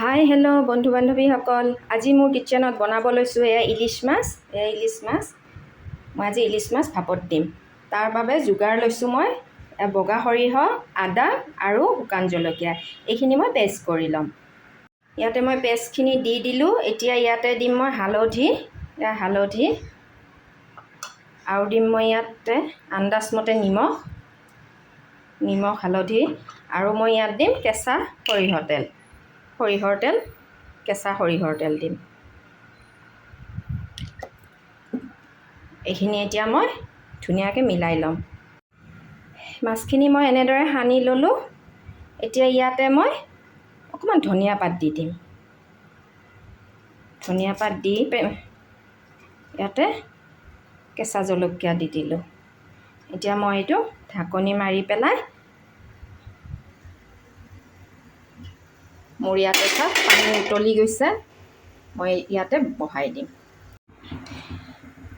Hi hello' বন্ধু বান্ধৱীসকল, আজি মোৰ কিটচেনত বনাব লৈছোঁ এয়া ইলিচ মাছ। মই আজি ইলিচ মাছ ভাপত দিম। তাৰ বাবে যোগাৰ লৈছোঁ মই বগা সৰিয়হ, আদা আৰু শুকান জলকীয়া। এইখিনি মই পেষ্ট কৰি ল'ম। ইয়াতে মই পেষ্টখিনি দি দিলোঁ। এতিয়া ইয়াতে দিম মই হালধি আৰু দিম মই ইয়াতে আন্দাজমতে নিমখ, হালধি, আৰু মই ইয়াত দিম কেঁচা সৰিয়হৰ তেল, কেঁচা সৰিয়হৰ তেল দিম। এইখিনি এতিয়া মই ধুনীয়াকৈ মিলাই ল'ম। মাছখিনি মই এনেদৰে সানি ল'লোঁ। এতিয়া ইয়াতে মই অকণমান ধনিয়া পাত দি দিম। ধনিয়া পাত দি ইয়াতে কেঁচা জলকীয়া দি দিলোঁ। এতিয়া মই এইটো ঢাকনি মাৰি পেলাই মোৰ ইয়াতে পানী উতলি গৈছে, মই ইয়াতে বহাই দিম।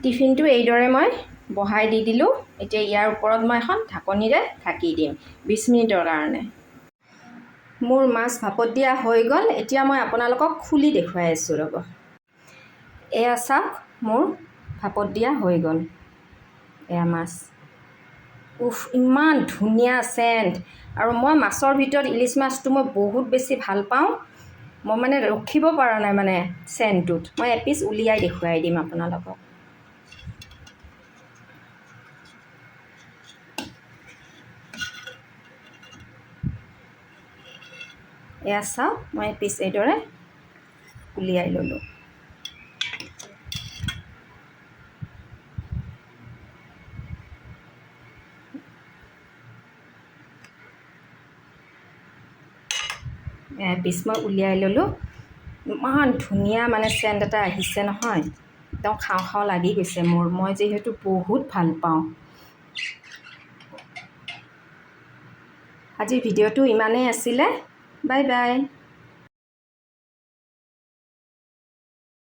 টিফিনটো এইদৰে মই বহাই দি দিলোঁ। এতিয়া ইয়াৰ ওপৰত মই এখন ঢাকনিৰে ঢাকি দিম 20 মিনিটৰ কাৰণে। মোৰ মাছ ভাপত দিয়া হৈ গ'ল। এতিয়া মই আপোনালোকক খুলি দেখুৱাই আছোঁ ৰ'ব। এয়া চাওক, মোৰ ভাপত দিয়া হৈ গ'ল এয়া মাছ। ইমান ধুনীয়া চেণ্ট। আৰু মই মাছৰ ভিতৰত ইলিচ মাছটো মই বহুত বেছি ভাল পাওঁ। মই মানে ৰখিব পৰা নাই মানে চেণ্টটোত। মই এপিচ উলিয়াই দেখুৱাই দিম আপোনালোকক। এয়া চাওক, মই এপিচ এইদৰে উলিয়াই ল'লোঁ। এপিচ মই উলিয়াই ল'লোঁ। ইমান ধুনীয়া মানে চেণ্ট এটা আহিছে নহয়, একদম খাওঁ খাওঁ লাগি গৈছে মোৰ। মই যিহেতু বহুত ভাল পাওঁ। আজিৰ ভিডিঅ'টো ইমানেই আছিলে। Bye bye.